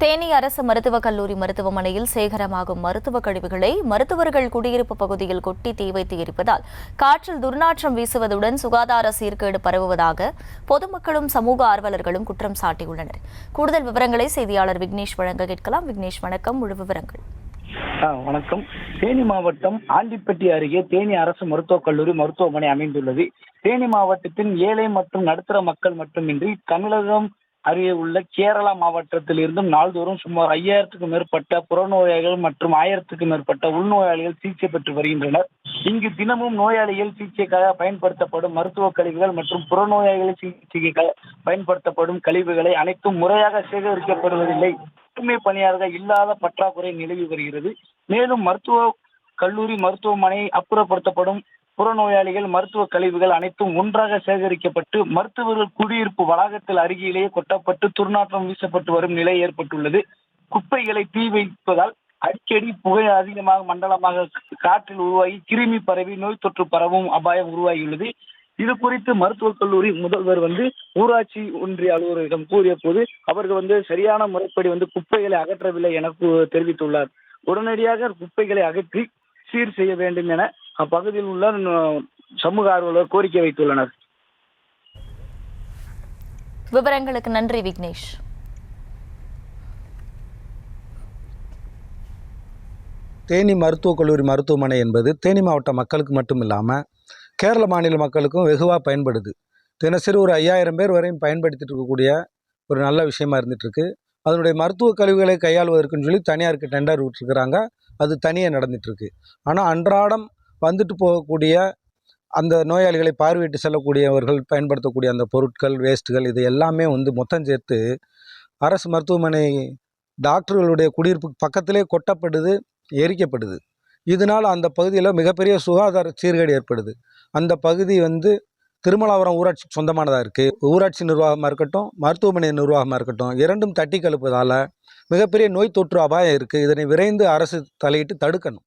தேனி அரசு மருத்துவக் கல்லூரி மருத்துவமனையில் சேகரமாகும் மருத்துவக் கழிவுகளை மருத்துவர்கள் குடியிருப்பு பகுதியில் கொட்டி தீ வைத்து எரிப்பதால் காற்றில் துர்நாற்றம் வீசுவதுடன் சுகாதார சீர்கேடு பரவுவதாக பொதுமக்களும் சமூக ஆர்வலர்களும் குற்றம் சாட்டியுள்ளனர். கூடுதல் விவரங்களை செய்தியாளர் விக்னேஷ் வழங்க கேட்கலாம். விக்னேஷ், வணக்கம். முழு விவரங்கள். வணக்கம். தேனி மாவட்டம் ஆண்டிப்பட்டி அருகே தேனி அரசு மருத்துவக் கல்லூரி மருத்துவமனை அமைந்துள்ளது. தேனி மாவட்டத்தின் ஏழை மற்றும் நடுத்தர மக்கள் மட்டுமின்றி தமிழகம் அருகே உள்ள கேரளா மாவட்டத்தில் இருந்தும் நாள்தோறும் சுமார் 5000க்கும் மேற்பட்ட புறநோயாளிகள் மற்றும் 1000க்கும் மேற்பட்ட உள்நோயாளிகள் சிகிச்சை பெற்று வருகின்றனர். இங்கு தினமும் நோயாளிகள் சிகிச்சைக்காக பயன்படுத்தப்படும் மருத்துவ கழிவுகள் மற்றும் புறநோயாளிகள் சிகிச்சைக்காக பயன்படுத்தப்படும் கழிவுகளை அனைத்தும் முறையாக சேகரிக்கப்படுவதில்லை. தூய்மை பணியாளர்கள் இல்லாத பற்றாக்குறை நிலவி வருகிறது. மேலும் மருத்துவ கல்லூரி மருத்துவமனை அப்புறப்படுத்தப்படும் புறநோயாளிகள் மருத்துவ கழிவுகள் அனைத்தும் ஒன்றாக சேகரிக்கப்பட்டு மருத்துவர்கள் குடியிருப்பு வளாகத்தில் அருகிலேயே கொட்டப்பட்டு துர்நாற்றம் வீசப்பட்டு வரும் நிலை ஏற்பட்டுள்ளது. குப்பைகளை தீ வைப்பதால் அடிக்கடி புகை அதிகமாக மண்டலமாக காற்றில் உருவாகி கிருமி பரவி நோய் தொற்று பரவும் அபாயம் உருவாகியுள்ளது. இது குறித்து மருத்துவக் கல்லூரி முதல்வர் ஊராட்சி ஒன்றிய அலுவலரிடம் கூறிய போது அவர்கள் சரியான முறைப்படி குப்பைகளை அகற்றவில்லை என தெரிவித்துள்ளார். உடனடியாக குப்பைகளை அகற்றி சீர் செய்ய வேண்டும் என அப்பகுதியில் உள்ள சமூக ஆர்வலர் கோரிக்கை வைத்துள்ளனர். விவரங்களுக்கு நன்றி விக்னேஷ். தேனி மருத்துவக் கல்லூரி மருத்துவமனை என்பது தேனி மாவட்ட மக்களுக்கு மட்டும் இல்லாமல் கேரள மாநில மக்களுக்கும் வெகுவாக பயன்படுது. தினசரி ஒரு 5000 பேர் வரையும் பயன்படுத்திட்டு இருக்கக்கூடிய ஒரு நல்ல விஷயமா இருந்துகிட்ருக்கு. அதனுடைய மருத்துவ கழிவுகளை கையாளுவதற்குன்னு சொல்லி தனியாருக்கு டெண்டர் விட்டுருக்குறாங்க. அது தனியாக நடந்துகிட்ருக்கு. ஆனால் அன்றாடம் வந்துட்டு போகக்கூடிய அந்த நோயாளிகளை பார்வையிட்டு செல்லக்கூடியவர்கள் பயன்படுத்தக்கூடிய அந்த பொருட்கள், வேஸ்ட்டுகள் இது எல்லாமே மொத்தம் சேர்த்து அரசு மருத்துவமனை டாக்டர்களுடைய குடியிருப்பு பக்கத்திலே கொட்டப்படுது, எரிக்கப்படுது. இதனால் அந்த பகுதியில் மிகப்பெரிய சுகாதார சீர்கேடு ஏற்படுது. அந்த பகுதி திருமலாபுரம் ஊராட்சிக்கு சொந்தமானதாக இருக்குது. ஊராட்சி நிர்வாகமாக இருக்கட்டும், மருத்துவமனை நிர்வாகமாக இருக்கட்டும், இரண்டும் தட்டி கழுப்பதால் மிகப்பெரிய நோய் தொற்று அபாயம் இருக்குது. இதனை விரைந்து அரசு தலையிட்டு தடுக்கணும்.